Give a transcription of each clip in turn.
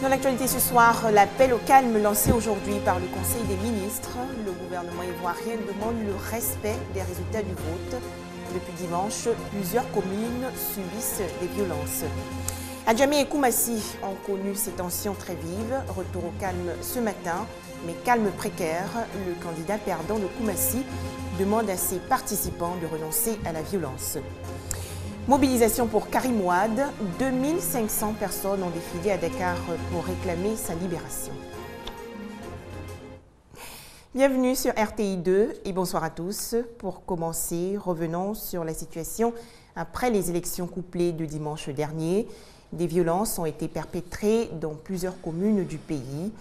Dans l'actualité ce soir, l'appel au calme lancé aujourd'hui par le Conseil des ministres. Le gouvernement ivoirien demande le respect des résultats du vote. Depuis dimanche, plusieurs communes subissent des violences. Adjamé et Koumassi ont connu ces tensions très vives. Retour au calme ce matin, mais calme précaire. Le candidat perdant de Koumassi demande à ses participants de renoncer à la violence. Mobilisation pour Karim Wade. 2500 personnes ont défilé à Dakar pour réclamer sa libération. Bienvenue sur RTI 2 et bonsoir à tous. Pour commencer, revenons sur la situation après les élections couplées de dimanche dernier. Des violences ont été perpétrées dans plusieurs communes du pays.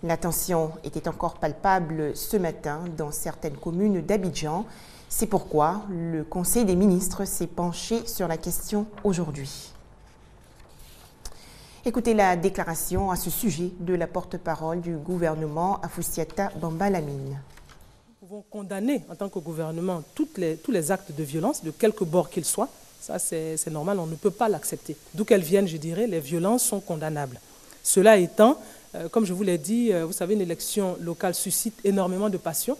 La tension était encore palpable ce matin dans certaines communes d'Abidjan. C'est pourquoi le Conseil des ministres s'est penché sur la question aujourd'hui. Écoutez la déclaration à ce sujet de la porte-parole du gouvernement, Afoussiata Bamba-Lamine. Nous pouvons condamner en tant que gouvernement tous les actes de violence, de quelque bord qu'ils soient. Ça, c'est normal, on ne peut pas l'accepter. D'où qu'elles viennent, je dirais, les violences sont condamnables. Cela étant, comme je vous l'ai dit, vous savez, une élection locale suscite énormément de passion.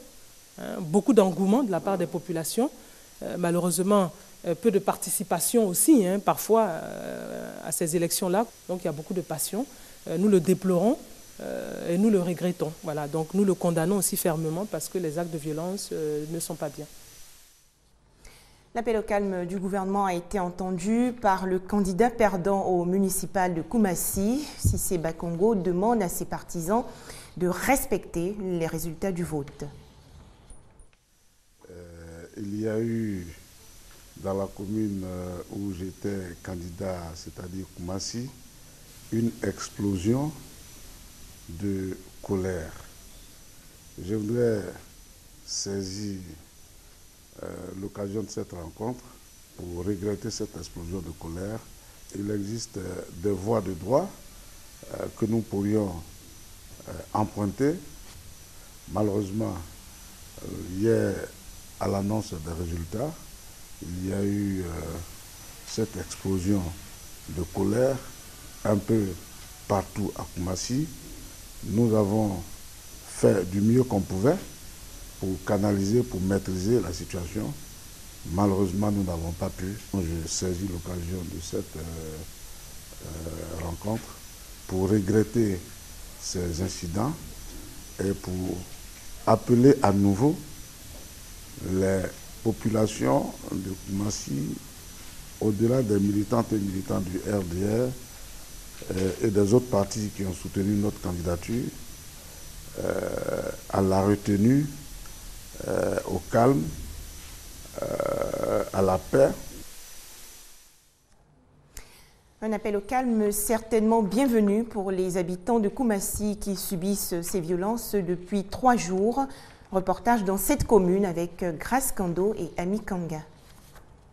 Beaucoup d'engouement de la part des populations, malheureusement peu de participation aussi, parfois à ces élections-là. Donc il y a beaucoup de passion. Nous le déplorons et nous le regrettons. Voilà, donc nous le condamnons aussi fermement parce que les actes de violence ne sont pas bien. L'appel au calme du gouvernement a été entendu par le candidat perdant au municipal de Koumassi. Cissé Bakongo demande à ses partisans de respecter les résultats du vote. Il y a eu dans la commune où j'étais candidat, c'est-à-dire Koumassi, une explosion de colère. Je voudrais saisir l'occasion de cette rencontre pour regretter cette explosion de colère. Il existe des voies de droit que nous pourrions emprunter. Malheureusement, hier, à l'annonce des résultats, il y a eu cette explosion de colère un peu partout à Koumassi. Nous avons fait du mieux qu'on pouvait pour canaliser, pour maîtriser la situation. Malheureusement, nous n'avons pas pu. Je saisis l'occasion de cette rencontre pour regretter ces incidents et pour appeler à nouveau les populations de Koumassi, au-delà des militantes et militants du RDR et des autres partis qui ont soutenu notre candidature, à la retenue, au calme, à la paix. Un appel au calme certainement bienvenu pour les habitants de Koumassi qui subissent ces violences depuis 3 jours. Reportage dans cette commune avec Grace Kando et Ami Kanga.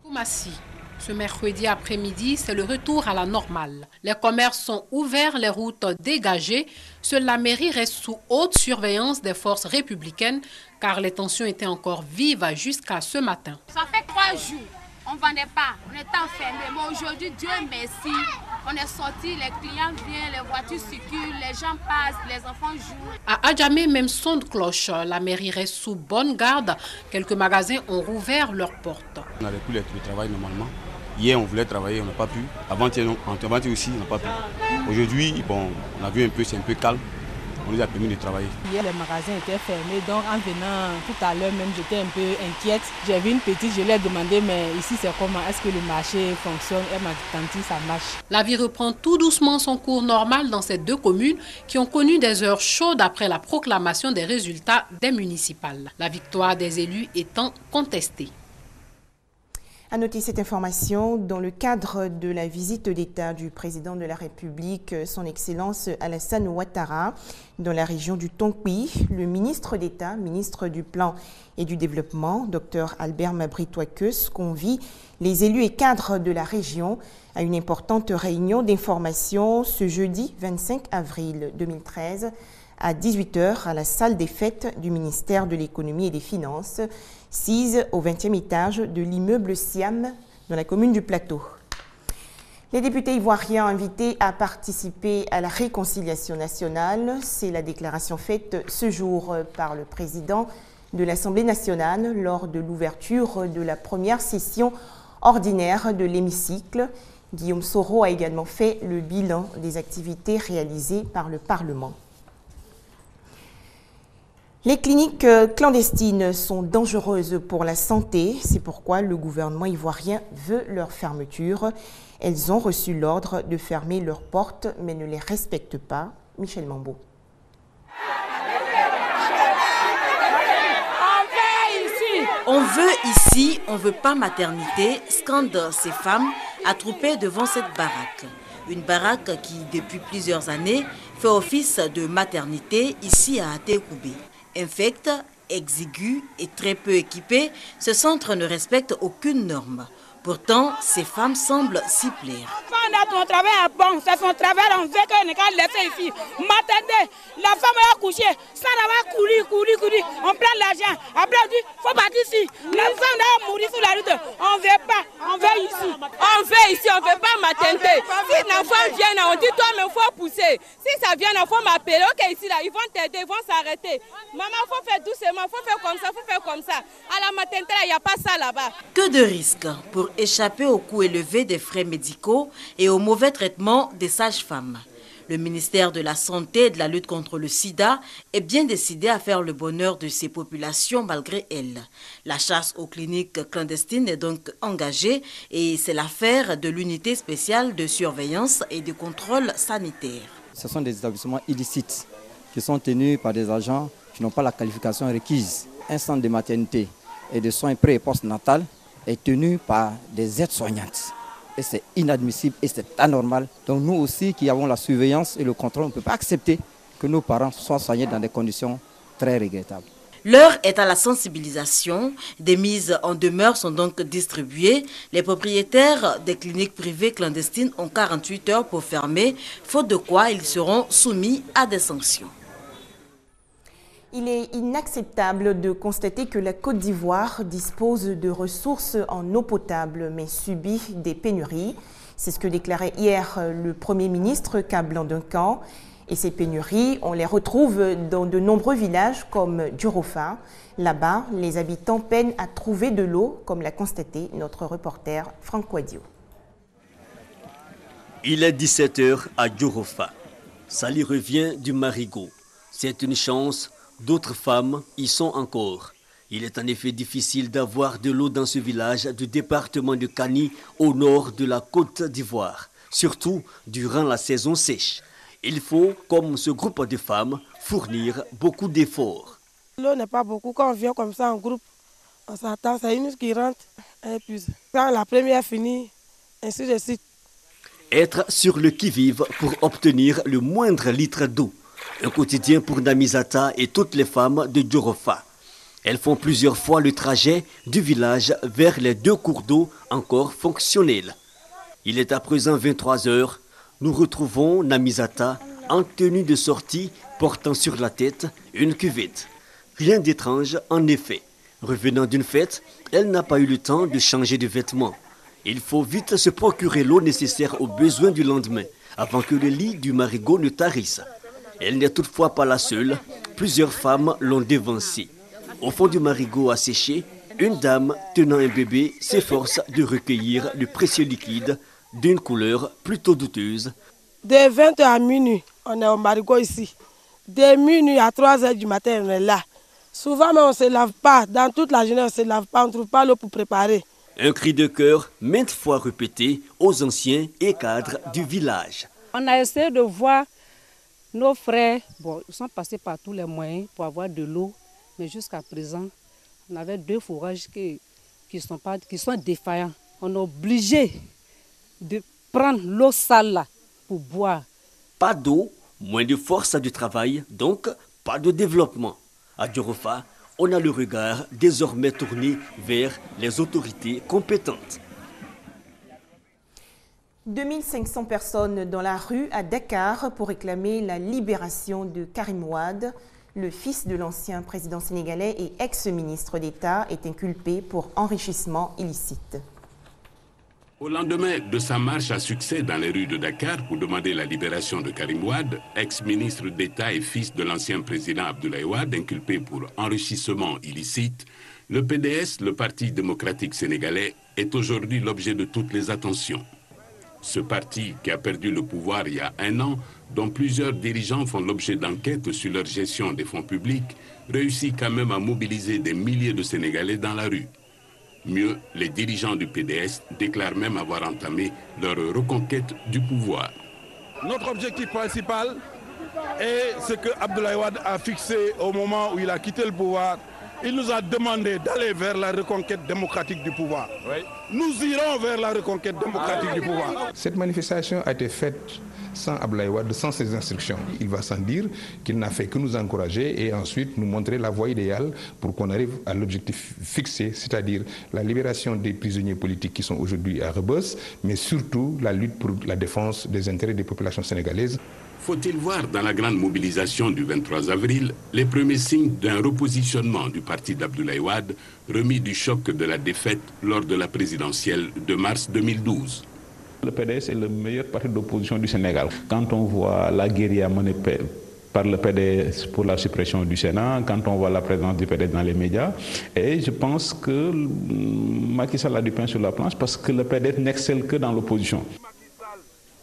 Koumassi, ce mercredi après-midi, c'est le retour à la normale. Les commerces sont ouverts, les routes dégagées. Seule la mairie reste sous haute surveillance des forces républicaines car les tensions étaient encore vives jusqu'à ce matin. Ça fait 3 jours, on ne vendait pas, on était enfermés. Mais aujourd'hui, Dieu merci, on est sortis, les clients viennent, les voitures circulent, les gens passent, les enfants jouent. À Adjamé, même son de cloche, la mairie reste sous bonne garde. Quelques magasins ont rouvert leurs portes. On n'avait plus le travail normalement. Hier, on voulait travailler, on n'a pas pu. Avant-hier aussi, on n'a pas pu. Aujourd'hui, bon, on a vu un peu, c'est un peu calme. On nous a permis de travailler. Hier, les magasins étaient fermés, donc en venant tout à l'heure même, j'étais un peu inquiète. J'ai vu une petite, je lui ai demandé, mais ici c'est comment? Est-ce que le marché fonctionne? Elle m'a dit, tanti, ça marche. La vie reprend tout doucement son cours normal dans ces 2 communes qui ont connu des heures chaudes après la proclamation des résultats des municipales. La victoire des élus étant contestée. À noter cette information, dans le cadre de la visite d'État du président de la République, son Excellence Alassane Ouattara, dans la région du Tonkwi, le ministre d'État, ministre du Plan et du Développement, Dr Albert Mabry-Touakeus, convie les élus et cadres de la région à une importante réunion d'information ce jeudi 25 avril 2013 à 18 h à la salle des fêtes du ministère de l'Économie et des Finances, sise au 20e étage de l'immeuble Siam dans la commune du Plateau. Les députés ivoiriens invités à participer à la réconciliation nationale, c'est la déclaration faite ce jour par le président de l'Assemblée nationale lors de l'ouverture de la première session ordinaire de l'hémicycle. Guillaume Soro a également fait le bilan des activités réalisées par le Parlement. Les cliniques clandestines sont dangereuses pour la santé. C'est pourquoi le gouvernement ivoirien veut leur fermeture. Elles ont reçu l'ordre de fermer leurs portes, mais ne les respectent pas. Michel Mambo. On veut ici, on veut pas maternité, scandent ces femmes attroupées devant cette baraque. Une baraque qui, depuis plusieurs années, fait office de maternité ici à Atekoubé. Infecte, exigu et très peu équipé, ce centre ne respecte aucune norme. Pourtant, ces femmes semblent s'y plaire. Ton travail est bon, c'est son travail, on veut qu'elle ne laisse ici. M'attendez, la femme a accouché, ça va courir. On prend l'argent, après on dit, il faut partir ici. La femme a mouru sur la route, on ne veut pas, on veut ici. On veut ici, on ne veut pas maternité. Si l'enfant vient, on dit, toi, mais il faut pousser. Si ça vient, il faut m'appeler, ok, ici, là, ils vont t'aider, ils vont s'arrêter. Maman, il faut faire doucement, il faut faire comme ça, il faut faire comme ça. À la maternité, il n'y a pas ça là-bas. Que de risques pour échapper au coût élevé des frais médicaux et au mauvais traitement des sages-femmes. Le ministère de la Santé et de la lutte contre le sida est bien décidé à faire le bonheur de ces populations malgré elles. La chasse aux cliniques clandestines est donc engagée et c'est l'affaire de l'unité spéciale de surveillance et de contrôle sanitaire. Ce sont des établissements illicites qui sont tenus par des agents qui n'ont pas la qualification requise. Un centre de maternité et de soins pré- et post-natal est tenu par des aides-soignantes. Et c'est inadmissible et c'est anormal. Donc nous aussi qui avons la surveillance et le contrôle, on ne peut pas accepter que nos parents soient soignés dans des conditions très regrettables. L'heure est à la sensibilisation. Des mises en demeure sont donc distribuées. Les propriétaires des cliniques privées clandestines ont 48 heures pour fermer, faute de quoi ils seront soumis à des sanctions. Il est inacceptable de constater que la Côte d'Ivoire dispose de ressources en eau potable, mais subit des pénuries. C'est ce que déclarait hier le Premier ministre Ka-Blandinkan. Et ces pénuries, on les retrouve dans de nombreux villages comme Djurofa. Là-bas, les habitants peinent à trouver de l'eau, comme l'a constaté notre reporter Franck Wadio. Il est 17h à Djurofa. Sali revient du Marigot. C'est une chance. D'autres femmes y sont encore. Il est en effet difficile d'avoir de l'eau dans ce village du département de Kani au nord de la Côte d'Ivoire, surtout durant la saison sèche. Il faut, comme ce groupe de femmes, fournir beaucoup d'efforts. L'eau n'est pas beaucoup. Quand on vient comme ça en groupe, on s'attend, c'est une qui rentre et puis quand la première finit, ainsi de suite. Être sur le qui-vive pour obtenir le moindre litre d'eau. Un quotidien pour Namizata et toutes les femmes de Djurofa. Elles font plusieurs fois le trajet du village vers les 2 cours d'eau encore fonctionnels. Il est à présent 23 heures. Nous retrouvons Namizata en tenue de sortie portant sur la tête une cuvette. Rien d'étrange en effet. Revenant d'une fête, elle n'a pas eu le temps de changer de vêtements. Il faut vite se procurer l'eau nécessaire aux besoins du lendemain avant que le lit du Marigot ne tarisse. Elle n'est toutefois pas la seule. Plusieurs femmes l'ont dévancée. Au fond du Marigot asséché, une dame tenant un bébé s'efforce de recueillir le précieux liquide d'une couleur plutôt douteuse. De 20h à minuit, on est au Marigot ici. De minuit à 3h du matin, on est là. Souvent, mais on ne se lave pas. Dans toute la journée, on ne se lave pas. On ne trouve pas l'eau pour préparer. Un cri de cœur maintes fois répété aux anciens et cadres du village. On a essayé de voir nos frères, ils sont passés par tous les moyens pour avoir de l'eau, mais jusqu'à présent, on avait 2 fourrages qui sont défaillants. On est obligé de prendre l'eau sale là pour boire. Pas d'eau, moins de force de travail, donc pas de développement. À Djurofa, on a le regard désormais tourné vers les autorités compétentes. 2500 personnes dans la rue à Dakar pour réclamer la libération de Karim Wade. Le fils de l'ancien président sénégalais et ex-ministre d'État est inculpé pour enrichissement illicite. Au lendemain de sa marche à succès dans les rues de Dakar pour demander la libération de Karim Wade, ex-ministre d'État et fils de l'ancien président Abdoulaye Wade, inculpé pour enrichissement illicite, le PDS, le Parti démocratique sénégalais, est aujourd'hui l'objet de toutes les attentions. Ce parti, qui a perdu le pouvoir il y a 1 an, dont plusieurs dirigeants font l'objet d'enquêtes sur leur gestion des fonds publics, réussit quand même à mobiliser des milliers de Sénégalais dans la rue. Mieux, les dirigeants du PDS déclarent même avoir entamé leur reconquête du pouvoir. Notre objectif principal est ce que Abdoulaye Wade a fixé au moment où il a quitté le pouvoir. Il nous a demandé d'aller vers la reconquête démocratique du pouvoir. Oui. Nous irons vers la reconquête démocratique du pouvoir. Cette manifestation a été faite sans Abdoulaye Wade, sans ses instructions. Il va sans dire qu'il n'a fait que nous encourager et ensuite nous montrer la voie idéale pour qu'on arrive à l'objectif fixé, c'est-à-dire la libération des prisonniers politiques qui sont aujourd'hui à Rebeuss, mais surtout la lutte pour la défense des intérêts des populations sénégalaises. Faut-il voir dans la grande mobilisation du 23 avril les premiers signes d'un repositionnement du parti d'Abdoulaye Wade, remis du choc de la défaite lors de la présidentielle de mars 2012. Le PDS est le meilleur parti d'opposition du Sénégal. Quand on voit la guérilla menée par le PDS pour la suppression du Sénat, quand on voit la présence du PDS dans les médias, et je pense que Macky Sall a du pain sur la planche parce que le PDS n'excelle que dans l'opposition.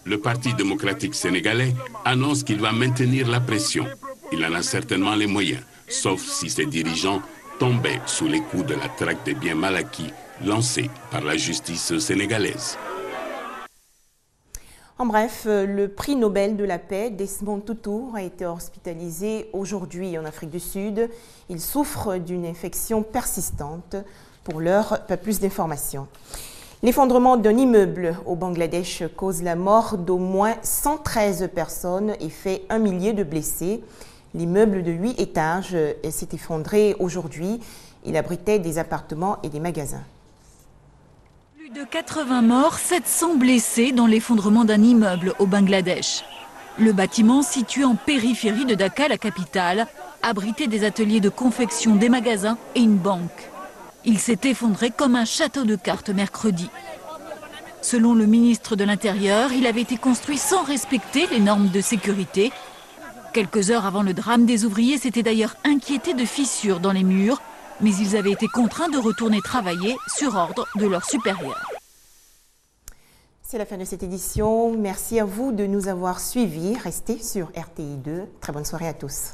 Le Parti démocratique sénégalais annonce qu'il va maintenir la pression. Il en a certainement les moyens, sauf si ses dirigeants tombaient sous les coups de la traque des biens mal acquis lancée par la justice sénégalaise. En bref, le prix Nobel de la paix, Desmond Tutu, a été hospitalisé aujourd'hui en Afrique du Sud. Il souffre d'une infection persistante. Pour l'heure, pas plus d'informations. L'effondrement d'un immeuble au Bangladesh cause la mort d'au moins 113 personnes et fait 1 millier de blessés. L'immeuble de 8 étages s'est effondré aujourd'hui. Il abritait des appartements et des magasins. Plus de 80 morts, 700 blessés dans l'effondrement d'un immeuble au Bangladesh. Le bâtiment, situé en périphérie de Dhaka, la capitale, abritait des ateliers de confection, des magasins et une banque. Il s'est effondré comme un château de cartes mercredi. Selon le ministre de l'Intérieur, il avait été construit sans respecter les normes de sécurité. Quelques heures avant le drame, des ouvriers s'étaient d'ailleurs inquiétés de fissures dans les murs, mais ils avaient été contraints de retourner travailler sur ordre de leurs supérieurs. C'est la fin de cette édition. Merci à vous de nous avoir suivis. Restez sur RTI2. Très bonne soirée à tous.